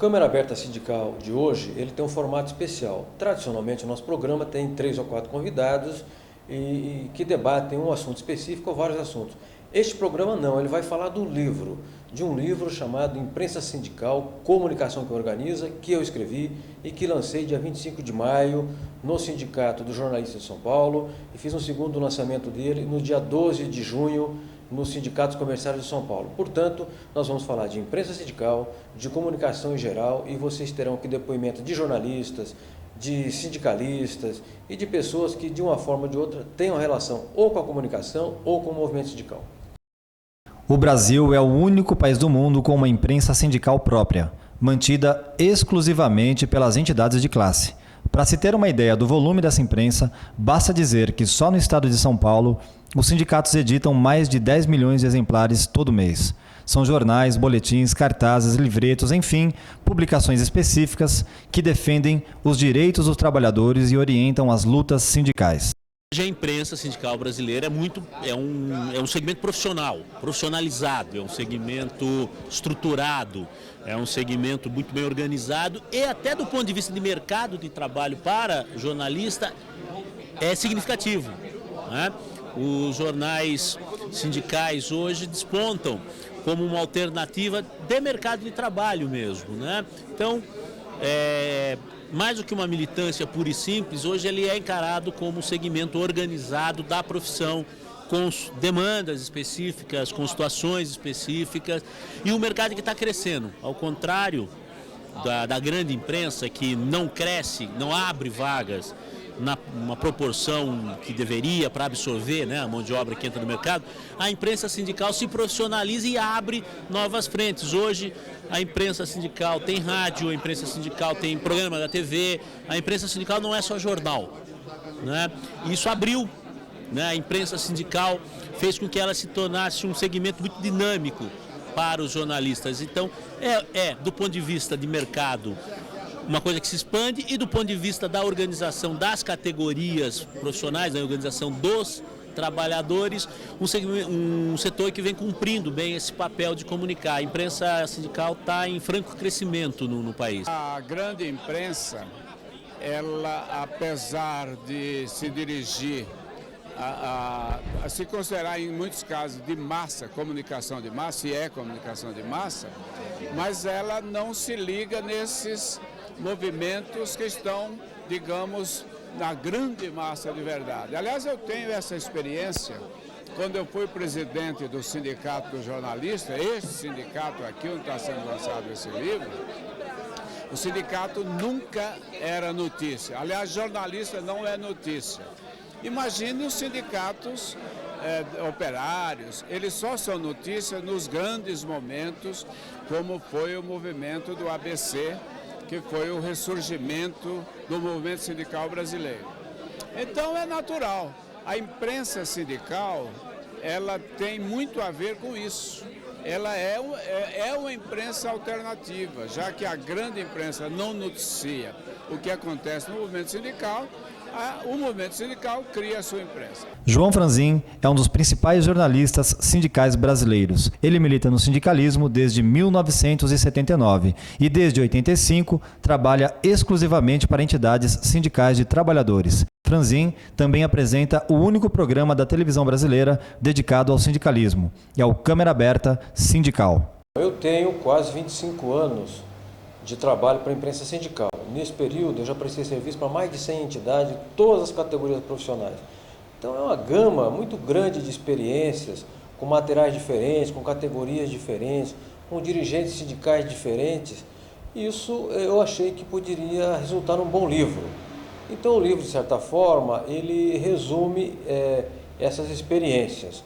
Câmara Aberta Sindical de hoje, ele tem um formato especial. Tradicionalmente, o nosso programa tem 3 ou 4 convidados que debatem um assunto específico ou vários assuntos. Este programa não, ele vai falar de um livro chamado Imprensa Sindical, Comunicação que Organiza, que eu escrevi e que lancei dia 25 de maio no Sindicato dos Jornalistas de São Paulo e fiz um segundo lançamento dele no dia 12 de junho nos Sindicatos Comerciais de São Paulo. Portanto, nós vamos falar de imprensa sindical, de comunicação em geral e vocês terão aqui depoimento de jornalistas, de sindicalistas e de pessoas que, de uma forma ou de outra, tenham relação ou com a comunicação ou com o movimento sindical. O Brasil é o único país do mundo com uma imprensa sindical própria, mantida exclusivamente pelas entidades de classe. Para se ter uma ideia do volume dessa imprensa, basta dizer que só no estado de São Paulo, os sindicatos editam mais de 10 milhões de exemplares todo mês. São jornais, boletins, cartazes, livretos, enfim, publicações específicas que defendem os direitos dos trabalhadores e orientam as lutas sindicais. Hoje a imprensa sindical brasileira é um segmento profissional, profissionalizado, é um segmento estruturado, é um segmento muito bem organizado e até do ponto de vista de mercado de trabalho para jornalista é significativo, né? Os jornais sindicais hoje despontam como uma alternativa de mercado de trabalho mesmo, né? Então, mais do que uma militância pura e simples, hoje ele é encarado como um segmento organizado da profissão, com demandas específicas, com situações específicas, e um mercado que está crescendo, ao contrário da grande imprensa que não cresce, não abre vagas numa proporção que deveria para absorver, né, a mão de obra que entra no mercado. A imprensa sindical se profissionaliza e abre novas frentes. Hoje a imprensa sindical tem rádio, a imprensa sindical tem programa da TV, a imprensa sindical não é só jornal, né? Isso abriu, né? A imprensa sindical fez com que ela se tornasse um segmento muito dinâmico para os jornalistas. Então do ponto de vista de mercado, uma coisa que se expande, e do ponto de vista da organização das categorias profissionais, da organização dos trabalhadores, um setor que vem cumprindo bem esse papel de comunicar. A imprensa sindical está em franco crescimento no país. A grande imprensa, ela, apesar de se dirigir a se considerar em muitos casos de massa, comunicação de massa, e é comunicação de massa, mas ela não se liga nesses movimentos que estão, digamos, na grande massa de verdade. Aliás, eu tenho essa experiência quando eu fui presidente do Sindicato dos Jornalistas, este sindicato aqui, onde está sendo lançado esse livro. O sindicato nunca era notícia. Aliás, jornalista não é notícia. Imagine os sindicatos operários, eles só são notícia nos grandes momentos, como foi o movimento do ABC, que foi o ressurgimento do movimento sindical brasileiro. Então é natural, a imprensa sindical, ela tem muito a ver com isso. Ela é uma imprensa alternativa, já que a grande imprensa não noticia o que acontece no movimento sindical, o movimento sindical cria a sua imprensa. João Franzin é um dos principais jornalistas sindicais brasileiros. Ele milita no sindicalismo desde 1979 e desde 85 trabalha exclusivamente para entidades sindicais de trabalhadores. Franzin também apresenta o único programa da televisão brasileira dedicado ao sindicalismo, e ao Câmara Aberta Sindical. Eu tenho quase 25 anos de trabalho para a imprensa sindical. Nesse período eu já prestei serviço para mais de 100 entidades, todas as categorias profissionais. Então é uma gama muito grande de experiências, com materiais diferentes, com categorias diferentes, com dirigentes sindicais diferentes. Isso eu achei que poderia resultar num bom livro. Então o livro, de certa forma, ele resume essas experiências.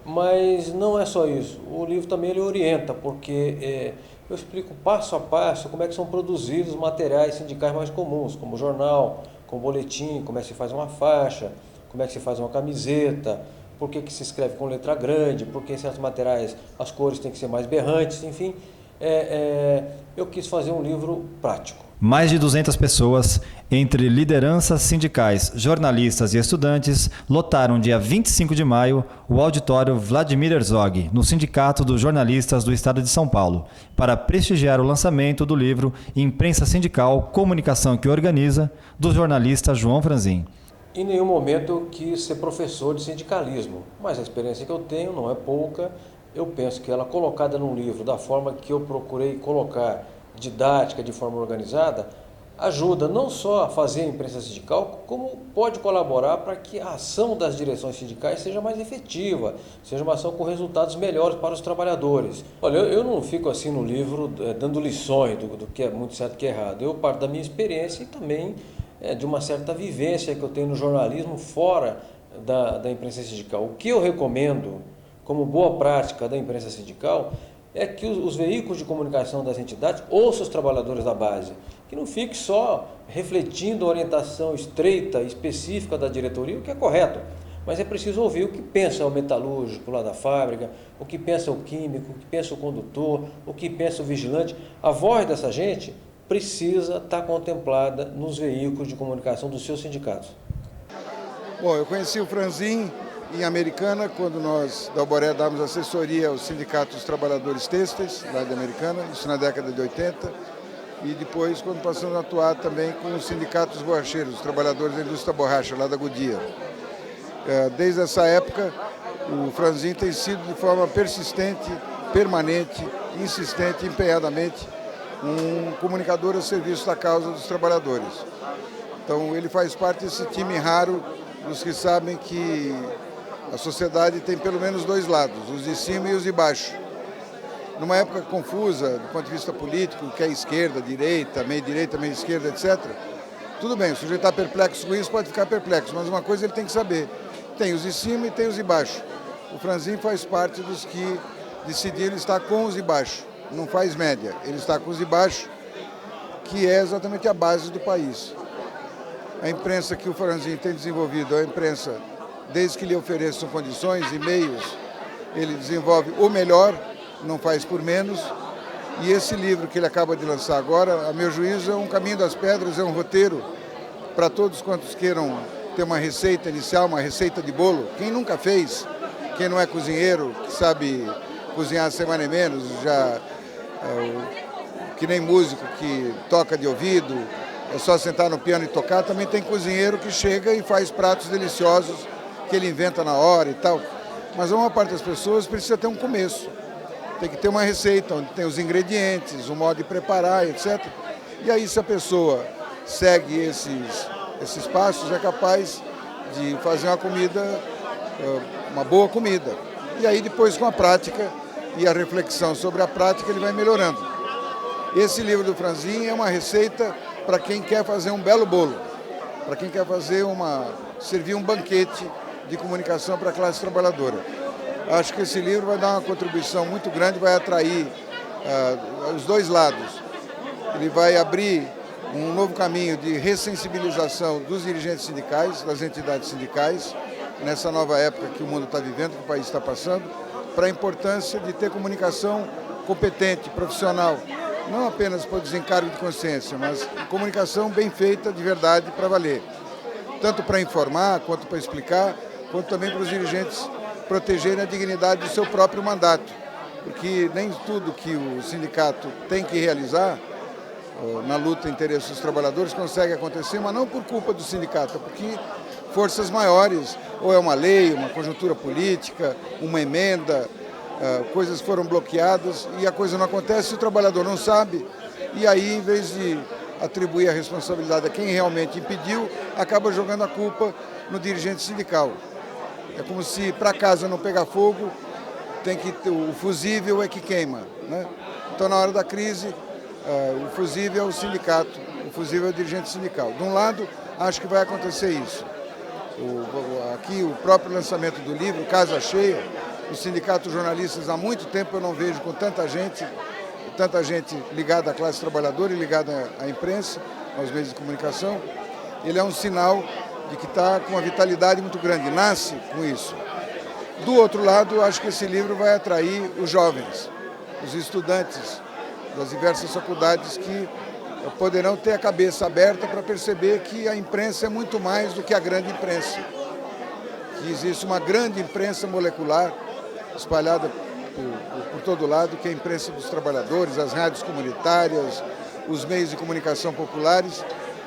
Mas não é só isso, o livro também ele orienta, porque eu explico passo a passo como é que são produzidos os materiais sindicais mais comuns, como jornal, como boletim, como é que se faz uma faixa, como é que se faz uma camiseta, por que se escreve com letra grande, por que em certos materiais as cores têm que ser mais berrantes, enfim. Eu quis fazer um livro prático. Mais de 200 pessoas, entre lideranças sindicais, jornalistas e estudantes, lotaram dia 25 de maio o auditório Vladimir Herzog, no Sindicato dos Jornalistas do Estado de São Paulo, para prestigiar o lançamento do livro Imprensa Sindical, Comunicação que Organiza, do jornalista João Franzin. Em nenhum momento eu quis ser professor de sindicalismo, mas a experiência que eu tenho não é pouca. Eu penso que ela colocada num livro da forma que eu procurei colocar, didática, de forma organizada, ajuda não só a fazer a imprensa sindical, como pode colaborar para que a ação das direções sindicais seja mais efetiva, seja uma ação com resultados melhores para os trabalhadores. Olha, eu não fico assim no livro dando lições do que é muito certo e que é errado. Eu parto da minha experiência e também de uma certa vivência que eu tenho no jornalismo fora da imprensa sindical. O que eu recomendo como boa prática da imprensa sindical é que os veículos de comunicação das entidades ouçam os trabalhadores da base, que não fique só refletindo a orientação estreita, específica da diretoria, o que é correto, mas é preciso ouvir o que pensa o metalúrgico lá da fábrica, o que pensa o químico, o que pensa o condutor, o que pensa o vigilante. A voz dessa gente precisa estar contemplada nos veículos de comunicação dos seus sindicatos. Bom, eu conheci o Franzin em Americana, quando nós, da Alboré, dávamos assessoria aos sindicatos dos trabalhadores têxteis, lá de Americana, isso na década de 80, e depois quando passamos a atuar também com os sindicatos borracheiros, os trabalhadores da indústria borracha, lá da Goodyear. Desde essa época, o Franzin tem sido de forma persistente, permanente, insistente, empenhadamente, um comunicador a serviço da causa dos trabalhadores. Então ele faz parte desse time raro dos que sabem que a sociedade tem pelo menos dois lados, os de cima e os de baixo. Numa época confusa, do ponto de vista político, que é esquerda, direita, meio esquerda, etc., tudo bem, o sujeito está perplexo com isso, pode ficar perplexo, mas uma coisa ele tem que saber, tem os de cima e tem os de baixo. O Franzin faz parte dos que decidiram estar com os de baixo, não faz média, ele está com os de baixo, que é exatamente a base do país. A imprensa que o Franzin tem desenvolvido é a imprensa, desde que lhe ofereçam condições e meios, ele desenvolve o melhor, não faz por menos. E esse livro que ele acaba de lançar agora, a meu juízo, é um caminho das pedras, é um roteiro para todos quantos queiram ter uma receita inicial, uma receita de bolo. Quem nunca fez, quem não é cozinheiro, que sabe cozinhar sem mais nem menos, que nem músico que toca de ouvido, é só sentar no piano e tocar, também tem cozinheiro que chega e faz pratos deliciosos que ele inventa na hora e tal. Mas a maior parte das pessoas precisa ter um começo. Tem que ter uma receita onde tem os ingredientes, o modo de preparar, etc. E aí, se a pessoa segue esses passos, é capaz de fazer uma comida, uma boa comida. E aí, depois, com a prática e a reflexão sobre a prática, ele vai melhorando. Esse livro do Franzin é uma receita para quem quer fazer um belo bolo, para quem quer servir um banquete de comunicação para a classe trabalhadora. Acho que esse livro vai dar uma contribuição muito grande, vai atrair os dois lados. Ele vai abrir um novo caminho de ressensibilização dos dirigentes sindicais, das entidades sindicais, nessa nova época que o mundo está vivendo, que o país está passando, para a importância de ter comunicação competente, profissional, não apenas para o desencargo de consciência, mas comunicação bem feita, de verdade, para valer. Tanto para informar, quanto para explicar, quanto também para os dirigentes protegerem a dignidade do seu próprio mandato. Porque nem tudo que o sindicato tem que realizar na luta em interesse dos trabalhadores consegue acontecer, mas não por culpa do sindicato, é porque forças maiores, ou é uma lei, uma conjuntura política, uma emenda, coisas foram bloqueadas e a coisa não acontece, o trabalhador não sabe, e aí, em vez de atribuir a responsabilidade a quem realmente impediu, acaba jogando a culpa no dirigente sindical. É como se para casa não pegar fogo, o fusível é que queima, né? Então, na hora da crise, o fusível é o sindicato, o fusível é o dirigente sindical. De um lado, acho que vai acontecer isso. Aqui, o próprio lançamento do livro, Casa Cheia, o sindicato jornalistas há muito tempo eu não vejo com tanta gente ligada à classe trabalhadora e ligada à imprensa, aos meios de comunicação. Ele é um sinal de que está com uma vitalidade muito grande, nasce com isso. Do outro lado, acho que esse livro vai atrair os jovens, os estudantes das diversas faculdades que poderão ter a cabeça aberta para perceber que a imprensa é muito mais do que a grande imprensa. Que existe uma grande imprensa molecular espalhada por todo lado, que é a imprensa dos trabalhadores, as rádios comunitárias, os meios de comunicação populares.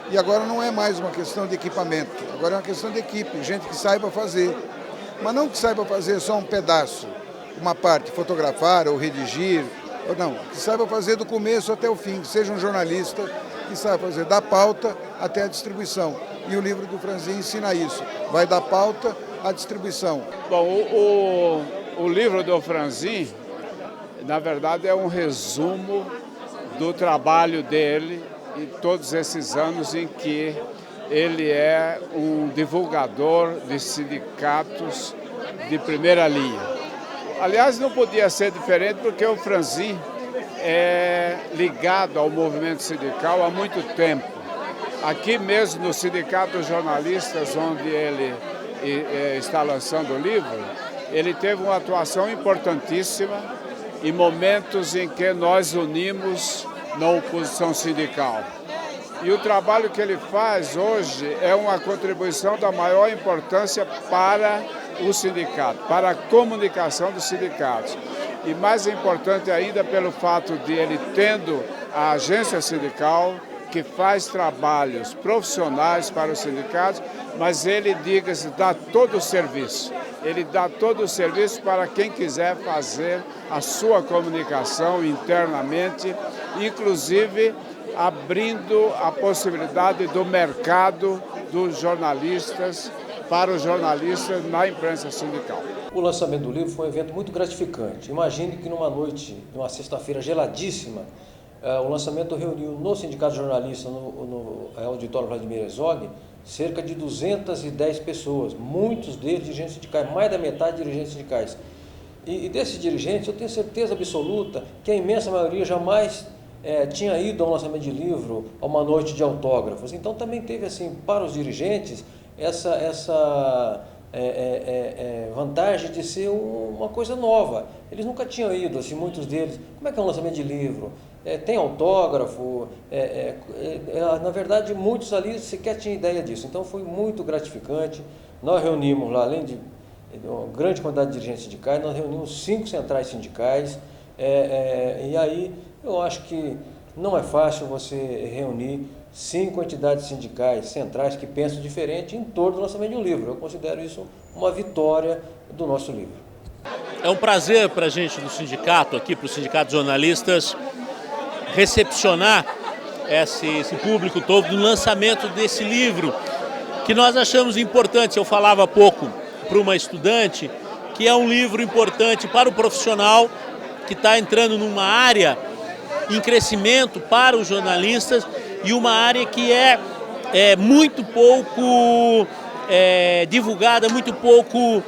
E agora não é mais uma questão de equipamento, agora é uma questão de equipe, gente que saiba fazer. Mas não que saiba fazer só um pedaço, uma parte, fotografar ou redigir, ou não, que saiba fazer do começo até o fim, que seja um jornalista que saiba fazer da pauta até a distribuição. E o livro do Franzin ensina isso, vai da pauta à distribuição. Bom, o livro do Franzin, na verdade, é um resumo do trabalho dele e todos esses anos em que ele é um divulgador de sindicatos de primeira linha. Aliás, não podia ser diferente porque o Franzin é ligado ao movimento sindical há muito tempo. Aqui mesmo no Sindicato dos Jornalistas, onde ele está lançando o livro, ele teve uma atuação importantíssima em momentos em que nós unimos na oposição sindical. E o trabalho que ele faz hoje é uma contribuição da maior importância para o sindicato, para a comunicação dos sindicatos. E mais importante ainda pelo fato de ele tendo a agência sindical, que faz trabalhos profissionais para os sindicatos, mas ele, diga-se, dá todo o serviço. Ele dá todo o serviço para quem quiser fazer a sua comunicação internamente, inclusive abrindo a possibilidade do mercado dos jornalistas para os jornalistas na imprensa sindical. O lançamento do livro foi um evento muito gratificante. Imagine que numa noite, numa sexta-feira geladíssima, o lançamento reuniu no Sindicato de Jornalistas, no Auditório Vladimir Herzog, cerca de 210 pessoas, muitos deles dirigentes sindicais, mais da metade dirigentes sindicais. E desses dirigentes, eu tenho certeza absoluta que a imensa maioria jamais tinha ido a um lançamento de livro, a uma noite de autógrafos. Então também teve, assim, para os dirigentes, essa vantagem de ser uma coisa nova. Eles nunca tinham ido, assim, muitos deles. Como é que é um lançamento de livro? Tem autógrafo? Na verdade, muitos ali sequer tinham ideia disso. Então foi muito gratificante. Nós reunimos lá, além de uma grande quantidade de dirigentes sindicais, nós reunimos 5 centrais sindicais. E aí eu acho que não é fácil você reunir 5 entidades sindicais centrais que pensam diferente em torno do lançamento de um livro. Eu considero isso uma vitória do nosso livro. É um prazer para a gente do sindicato, aqui para o Sindicato de Jornalistas, recepcionar esse público todo no lançamento desse livro, que nós achamos importante. Eu falava há pouco para uma estudante que é um livro importante para o profissional que está entrando numa área em crescimento para os jornalistas e uma área que é muito pouco divulgada, muito pouco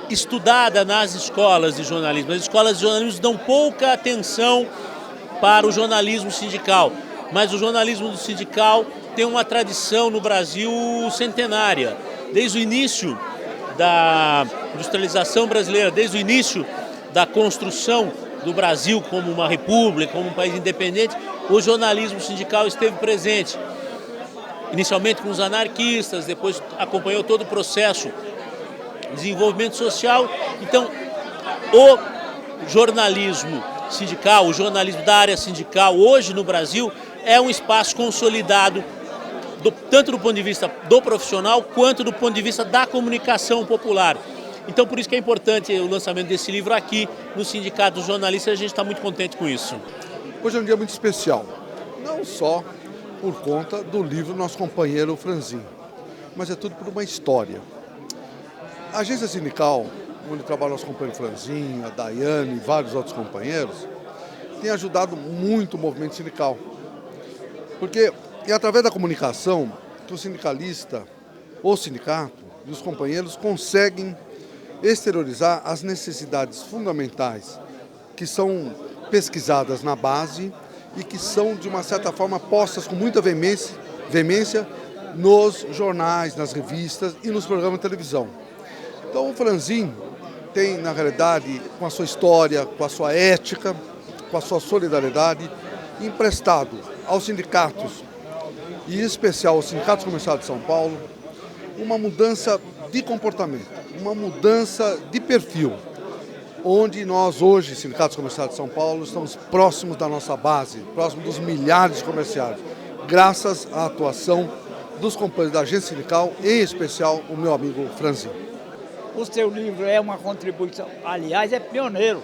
estudada nas escolas de jornalismo. As escolas de jornalismo dão pouca atenção para o jornalismo sindical, mas o jornalismo sindical tem uma tradição no Brasil centenária. Desde o início da industrialização brasileira, desde o início da construção do Brasil como uma república, como um país independente, o jornalismo sindical esteve presente. Inicialmente com os anarquistas, depois acompanhou todo o processo de desenvolvimento social. Então, o jornalismo sindical, o jornalismo da área sindical, hoje no Brasil, é um espaço consolidado, tanto do ponto de vista do profissional, quanto do ponto de vista da comunicação popular. Então, por isso que é importante o lançamento desse livro aqui no Sindicato dos Jornalistas, e a gente está muito contente com isso. Hoje é um dia muito especial, não só por conta do livro do nosso companheiro Franzin, mas é tudo por uma história. A agência sindical, onde trabalha nosso companheiro Franzin, a Daiane e vários outros companheiros, tem ajudado muito o movimento sindical. Porque é através da comunicação que o sindicalista, o sindicato e os companheiros conseguem exteriorizar as necessidades fundamentais que são pesquisadas na base e que são, de uma certa forma, postas com muita veemência nos jornais, nas revistas e nos programas de televisão. Então o Franzin tem, na realidade, com a sua história, com a sua ética, com a sua solidariedade, emprestado aos sindicatos, e em especial aos sindicatos comerciais de São Paulo, uma mudança de comportamento, uma mudança de perfil, onde nós hoje, sindicatos comerciais de São Paulo, estamos próximos da nossa base, próximos dos milhares de comerciários, graças à atuação dos companheiros da agência sindical, em especial o meu amigo Franzin. O seu livro é uma contribuição, aliás, é pioneiro,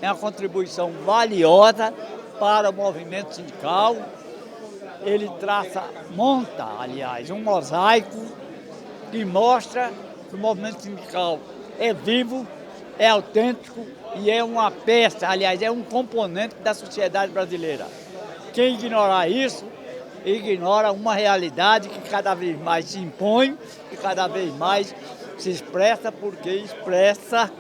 é uma contribuição valiosa para o movimento sindical. Ele monta, aliás, um mosaico que mostra que o movimento sindical é vivo, é autêntico e é uma peça, aliás, é um componente da sociedade brasileira. Quem ignorar isso, ignora uma realidade que cada vez mais se impõe e cada vez mais se expressa, porque expressa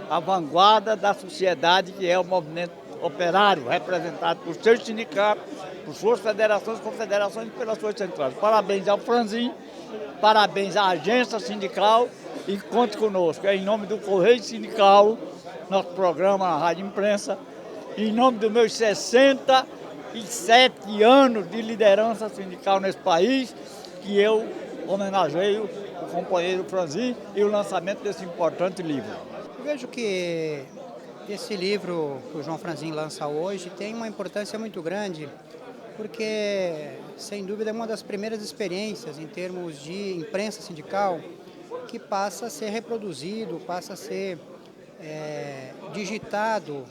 a vanguarda da sociedade, que é o movimento operário, representado por seus sindicatos, por suas federações, confederações e pelas suas centrais. Parabéns ao Franzin, parabéns à agência sindical e conte conosco. É em nome do Correio Sindical, nosso programa na Rádio Imprensa, em nome dos meus 67 anos de liderança sindical nesse país, que eu homenageio o companheiro Franzin e o lançamento desse importante livro. Eu vejo que esse livro que o João Franzin lança hoje tem uma importância muito grande, porque, sem dúvida, é uma das primeiras experiências em termos de imprensa sindical que passa a ser reproduzido, passa a ser digitado,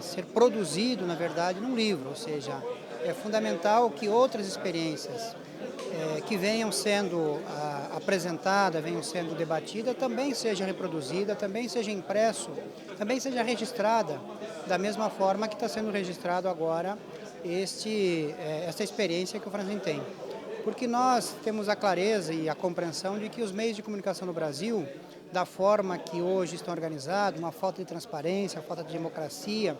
ser produzido, na verdade, num livro. Ou seja, é fundamental que outras experiências que venham sendo apresentadas, venham sendo debatidas, também seja reproduzida, também seja impresso, também seja registrada, da mesma forma que está sendo registrado agora essa experiência que o Franzin tem. Porque nós temos a clareza e a compreensão de que os meios de comunicação no Brasil, da forma que hoje estão organizados, uma falta de transparência, a falta de democracia,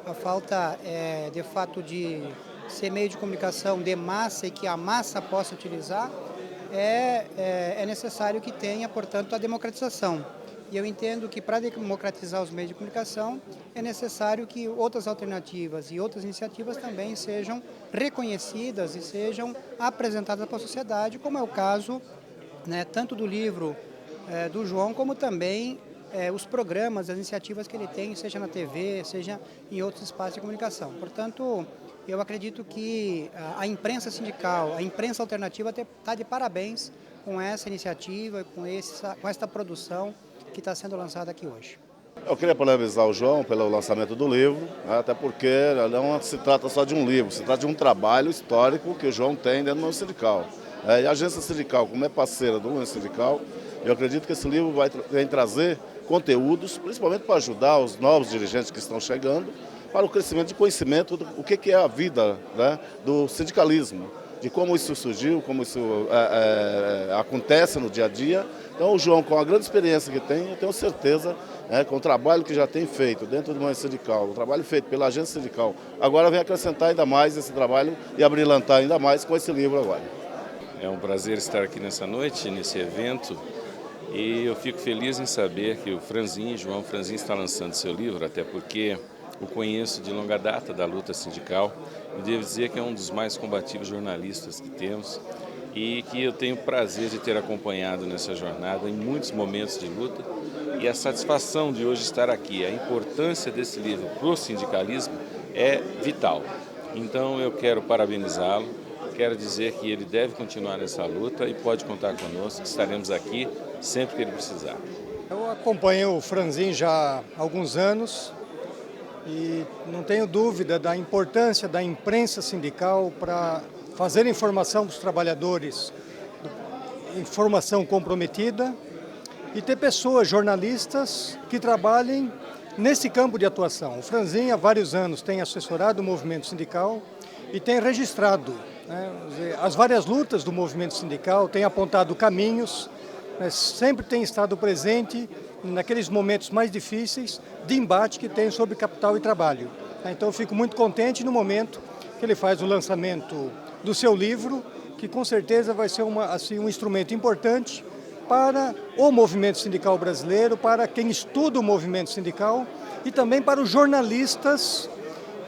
a falta, de fato, de ser meio de comunicação de massa e que a massa possa utilizar, é necessário que tenha, portanto, a democratização. E eu entendo que para democratizar os meios de comunicação é necessário que outras alternativas e outras iniciativas também sejam reconhecidas e sejam apresentadas para a sociedade, como é o caso, tanto do livro do João, como também os programas, as iniciativas que ele tem, seja na TV, seja em outros espaços de comunicação. Portanto, eu acredito que a imprensa sindical, a imprensa alternativa está de parabéns com essa iniciativa, com esta produção que está sendo lançada aqui hoje. Eu queria parabenizar o João pelo lançamento do livro, até porque não se trata só de um livro, se trata de um trabalho histórico que o João tem dentro do movimento sindical. E a agência sindical, como é parceira do movimento sindical, eu acredito que esse livro vai trazer conteúdos, principalmente para ajudar os novos dirigentes que estão chegando, para o crescimento de conhecimento do que é a vida, do sindicalismo, de como isso surgiu, como isso acontece no dia a dia. Então o João, com a grande experiência que tem, eu tenho certeza, com o trabalho que já tem feito dentro do movimento sindical, o trabalho feito pela agência sindical, agora vem acrescentar ainda mais esse trabalho e abrilhantar ainda mais com esse livro agora. É um prazer estar aqui nessa noite, nesse evento, e eu fico feliz em saber que o João Franzin está lançando seu livro, até porque o conheço de longa data da luta sindical. Eu devo dizer que é um dos mais combativos jornalistas que temos e que eu tenho o prazer de ter acompanhado nessa jornada em muitos momentos de luta, e a satisfação de hoje estar aqui, a importância desse livro para o sindicalismo é vital. Então eu quero parabenizá-lo, quero dizer que ele deve continuar nessa luta e pode contar conosco, que estaremos aqui sempre que ele precisar. Eu acompanho o Franzin já há alguns anos e não tenho dúvida da importância da imprensa sindical para fazer informação para os trabalhadores, informação comprometida, e ter pessoas, jornalistas, que trabalhem nesse campo de atuação. O Franzin, há vários anos, tem assessorado o movimento sindical e tem registrado as várias lutas do movimento sindical, tem apontado caminhos, sempre tem estado presente naqueles momentos mais difíceis de embate que tem sobre capital e trabalho. Então eu fico muito contente no momento que ele faz o lançamento do seu livro, que com certeza vai ser um instrumento importante para o movimento sindical brasileiro, para quem estuda o movimento sindical e também para os jornalistas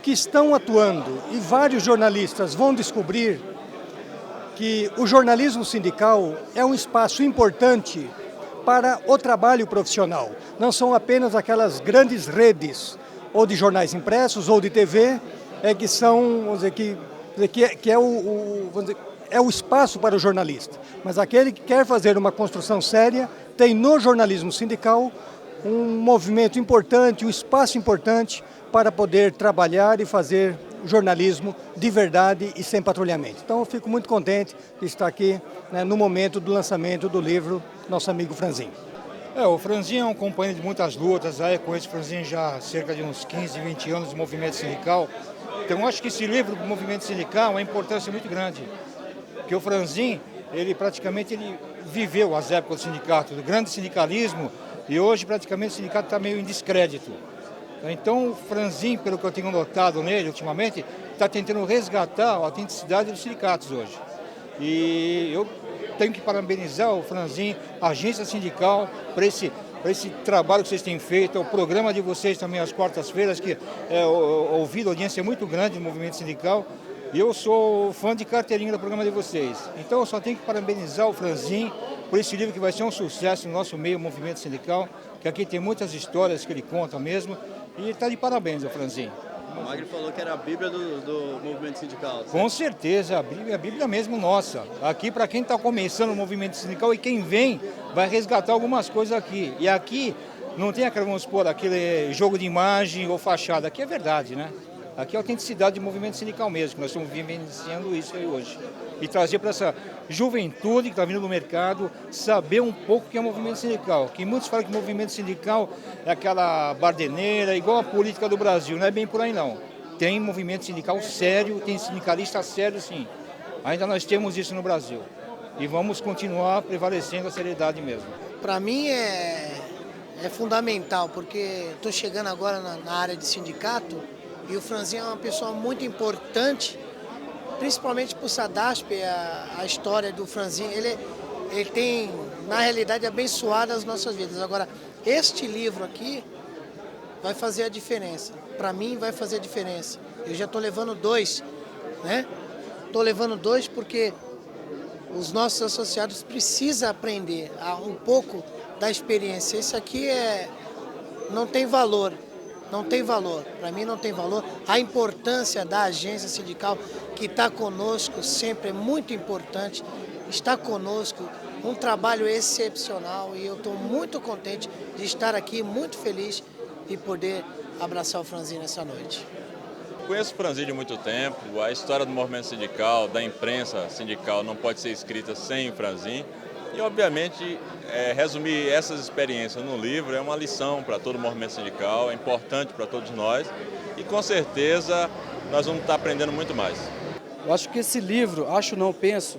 que estão atuando e vários jornalistas vão descobrir que o jornalismo sindical é um espaço importante para o trabalho profissional. Não são apenas aquelas grandes redes, ou de jornais impressos, ou de TV, que são, vamos dizer, que é o espaço para o jornalista. Mas aquele que quer fazer uma construção séria, tem no jornalismo sindical um movimento importante, um espaço importante para poder trabalhar e fazer jornalismo de verdade e sem patrulhamento. Então eu fico muito contente de estar aqui, né, no momento do lançamento do livro Nosso Amigo Franzin. O Franzin é um companheiro de muitas lutas, eu conheço o Franzin já há cerca de uns 15, 20 anos de movimento sindical. Então eu acho que esse livro do movimento sindical é uma importância muito grande, porque o Franzin, ele viveu as épocas do sindicato, do grande sindicalismo, e hoje praticamente o sindicato está meio em descrédito. Então o Franzin, pelo que eu tenho notado nele ultimamente, está tentando resgatar a autenticidade dos sindicatos hoje. E eu tenho que parabenizar o Franzin, a agência sindical, por esse trabalho que vocês têm feito, o programa de vocês também às quartas-feiras, que ouvido, a audiência é muito grande do movimento sindical. E eu sou fã de carteirinha do programa de vocês. Então eu só tenho que parabenizar o Franzin por esse livro que vai ser um sucesso no nosso meio, movimento sindical, que aqui tem muitas histórias que ele conta mesmo. E está de parabéns ao Franzin. O Magri falou que era a Bíblia do movimento sindical. Certo? Com certeza, a Bíblia mesmo nossa. Aqui, para quem está começando o movimento sindical e quem vem, vai resgatar algumas coisas aqui. E aqui não tem aquele jogo de imagem ou fachada. Aqui é verdade, né? Aqui é a autenticidade do movimento sindical mesmo, que nós estamos vivenciando isso aí hoje. E trazer para essa juventude que está vindo do mercado, saber um pouco o que é o movimento sindical. Que muitos falam que o movimento sindical é aquela bardeneira, igual a política do Brasil. Não é bem por aí não. Tem movimento sindical sério, tem sindicalista sério sim. Ainda nós temos isso no Brasil. E vamos continuar prevalecendo a seriedade mesmo. Para mim é fundamental, porque estou chegando agora na área de sindicato, e o Franzin é uma pessoa muito importante, principalmente para o SADASP, a história do Franzin. Ele tem, na realidade, abençoado as nossas vidas. Agora, este livro aqui vai fazer a diferença. Para mim, vai fazer a diferença. Eu já estou levando 2, né? Estou levando 2 porque os nossos associados precisam aprender um pouco da experiência. Esse aqui não tem valor. Não tem valor, para mim não tem valor. A importância da agência sindical que está conosco sempre é muito importante, está conosco, um trabalho excepcional e eu estou muito contente de estar aqui, muito feliz de poder abraçar o Franzin nessa noite. Conheço o Franzin de muito tempo, a história do movimento sindical, da imprensa sindical não pode ser escrita sem o Franzin. E, obviamente, resumir essas experiências no livro é uma lição para todo o movimento sindical, é importante para todos nós e, com certeza, nós vamos estar aprendendo muito mais. Eu acho que esse livro, penso,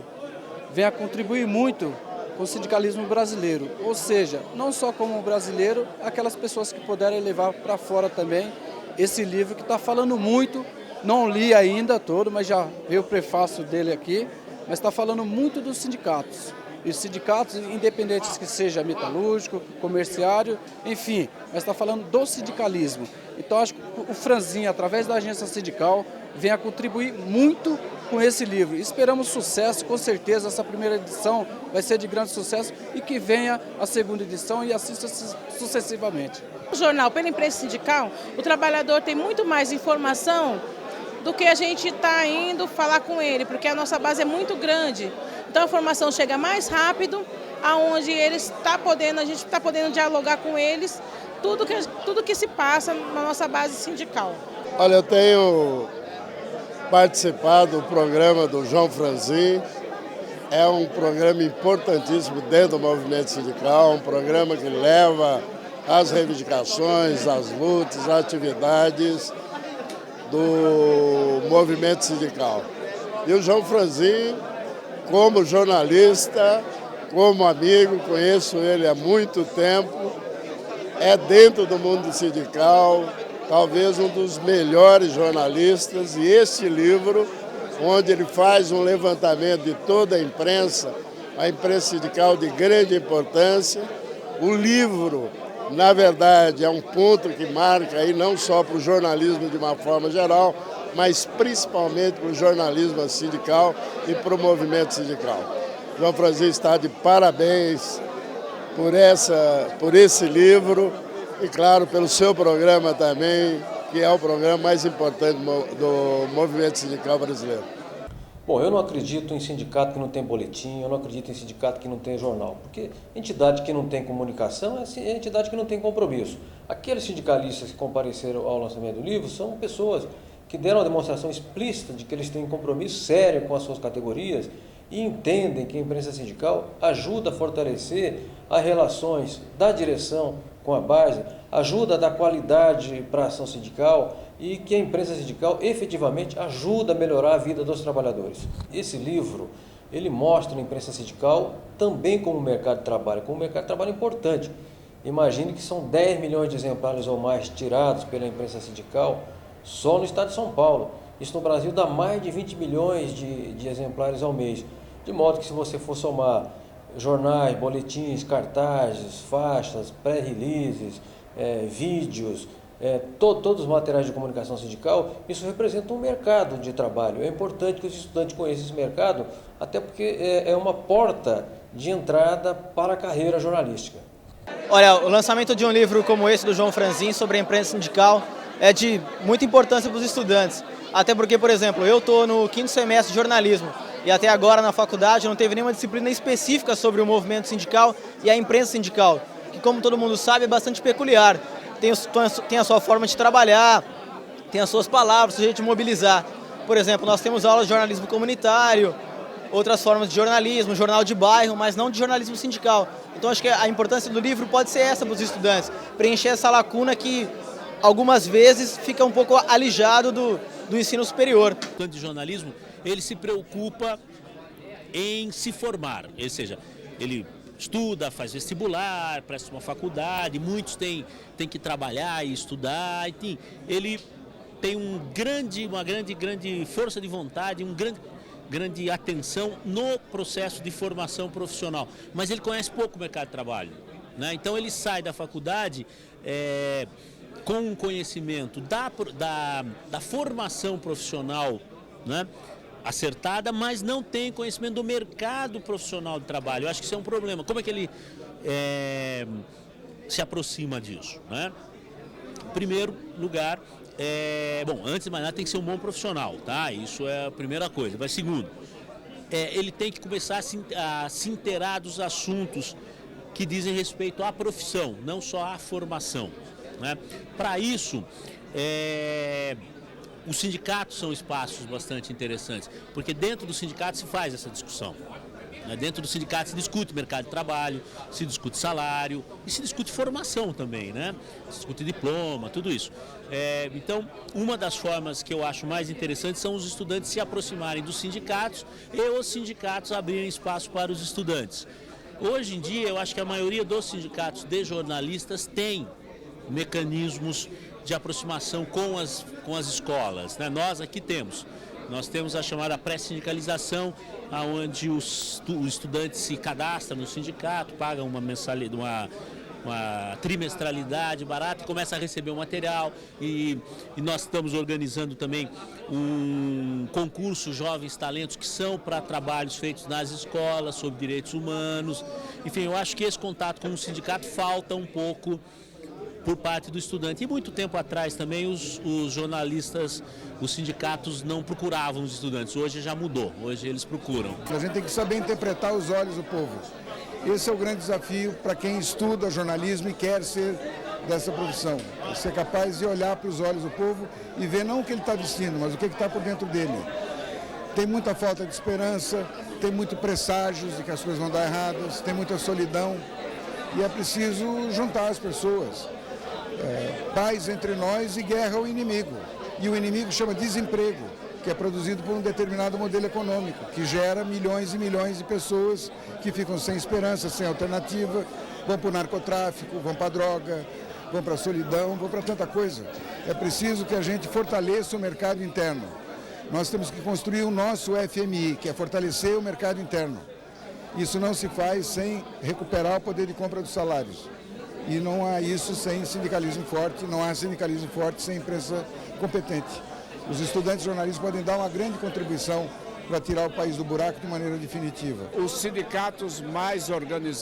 vem a contribuir muito com o sindicalismo brasileiro. Ou seja, não só como brasileiro, aquelas pessoas que puderem levar para fora também esse livro que está falando muito, não li ainda todo, mas já veio o prefácio dele aqui, mas está falando muito dos sindicatos. E os sindicatos, independentes que seja metalúrgico, comerciário, enfim, mas está falando do sindicalismo. Então acho que o Franzin, através da agência sindical, vem a contribuir muito com esse livro. Esperamos sucesso, com certeza essa primeira edição vai ser de grande sucesso e que venha a segunda edição e assim sucessivamente. No jornal, pela imprensa sindical, o trabalhador tem muito mais informação do que a gente está indo falar com ele, porque a nossa base é muito grande. Então a informação chega mais rápido, aonde a gente está podendo dialogar com eles, tudo que se passa na nossa base sindical. Olha, eu tenho participado do programa do João Franzin, é um programa importantíssimo dentro do movimento sindical, um programa que leva as reivindicações, as lutas, as atividades do movimento sindical. E o João Franzin, como jornalista, como amigo, conheço ele há muito tempo, é dentro do mundo sindical, talvez um dos melhores jornalistas, e este livro, onde ele faz um levantamento de toda a imprensa sindical de grande importância, o livro na verdade, é um ponto que marca aí não só para o jornalismo de uma forma geral, mas principalmente para o jornalismo sindical e para o movimento sindical. João Franzin está de parabéns por esse livro e, claro, pelo seu programa também, que é o programa mais importante do movimento sindical brasileiro. Bom, eu não acredito em sindicato que não tem boletim, eu não acredito em sindicato que não tem jornal, porque entidade que não tem comunicação é entidade que não tem compromisso. Aqueles sindicalistas que compareceram ao lançamento do livro são pessoas que deram uma demonstração explícita de que eles têm compromisso sério com as suas categorias e entendem que a imprensa sindical ajuda a fortalecer as relações da direção com a base, ajuda a dar qualidade para a ação sindical e que a imprensa sindical efetivamente ajuda a melhorar a vida dos trabalhadores. Esse livro, ele mostra a imprensa sindical também como mercado de trabalho, como um mercado de trabalho importante. Imagine que são 10 milhões de exemplares ou mais tirados pela imprensa sindical só no estado de São Paulo. Isso no Brasil dá mais de 20 milhões de exemplares ao mês. De modo que se você for somar jornais, boletins, cartazes, faixas, pré-releases, vídeos, todos os materiais de comunicação sindical, isso representa um mercado de trabalho. É importante que os estudantes conheçam esse mercado, até porque é uma porta de entrada para a carreira jornalística. Olha, o lançamento de um livro como esse do João Franzin sobre a imprensa sindical é de muita importância para os estudantes. Até porque, por exemplo, eu estou no 5º semestre de jornalismo e até agora na faculdade não teve nenhuma disciplina específica sobre o movimento sindical e a imprensa sindical, que, como todo mundo sabe, é bastante peculiar. Tem a sua forma de trabalhar, tem as suas palavras, o seu jeito de mobilizar. Por exemplo, nós temos aulas de jornalismo comunitário, outras formas de jornalismo, jornal de bairro, mas não de jornalismo sindical. Então acho que a importância do livro pode ser essa para os estudantes, preencher essa lacuna que algumas vezes fica um pouco alijado do ensino superior. O estudante de jornalismo, ele se preocupa em se formar, ou seja, ele estuda, faz vestibular, presta uma faculdade, muitos têm que trabalhar e estudar, enfim, ele tem uma grande força de vontade, grande atenção no processo de formação profissional, mas ele conhece pouco o mercado de trabalho, né? Então ele sai da faculdade com um conhecimento da formação profissional, né, acertada, mas não tem conhecimento do mercado profissional de trabalho. Eu acho que isso é um problema. Como é que ele se aproxima disso, né? Em primeiro lugar, bom, antes de mais nada tem que ser um bom profissional, tá? Isso é a primeira coisa. Mas segundo, ele tem que começar a se inteirar dos assuntos que dizem respeito à profissão, não só à formação, né? Para isso, os sindicatos são espaços bastante interessantes, porque dentro do sindicato se faz essa discussão. Dentro do sindicato se discute mercado de trabalho, se discute salário e se discute formação também, né? Se discute diploma, tudo isso. Então, uma das formas que eu acho mais interessantes são os estudantes se aproximarem dos sindicatos e os sindicatos abrirem espaço para os estudantes. Hoje em dia, eu acho que a maioria dos sindicatos de jornalistas tem mecanismos de aproximação com as escolas, né? Nós aqui temos. Nós temos a chamada pré-sindicalização, onde o estudante se cadastra no sindicato, paga uma trimestralidade barata e começa a receber o material. E nós estamos organizando também um concurso Jovens Talentos, que são para trabalhos feitos nas escolas, sobre direitos humanos. Enfim, eu acho que esse contato com o sindicato falta um pouco por parte do estudante. E muito tempo atrás também os jornalistas, os sindicatos não procuravam os estudantes. Hoje já mudou, hoje eles procuram. A gente tem que saber interpretar os olhos do povo. Esse é o grande desafio para quem estuda jornalismo e quer ser dessa profissão. É ser capaz de olhar para os olhos do povo e ver não o que ele está vestindo, mas o que está por dentro dele. Tem muita falta de esperança, tem muito presságios de que as coisas vão dar erradas, tem muita solidão e é preciso juntar as pessoas. Paz entre nós e guerra ao inimigo. E o inimigo chama desemprego, que é produzido por um determinado modelo econômico, que gera milhões e milhões de pessoas que ficam sem esperança, sem alternativa, vão para o narcotráfico, vão para a droga, vão para a solidão, vão para tanta coisa. É preciso que a gente fortaleça o mercado interno. Nós temos que construir o nosso FMI, que é fortalecer o mercado interno. Isso não se faz sem recuperar o poder de compra dos salários. E não há isso sem sindicalismo forte, não há sindicalismo forte sem imprensa competente. Os estudantes jornalistas podem dar uma grande contribuição para tirar o país do buraco de maneira definitiva. Os sindicatos mais organizados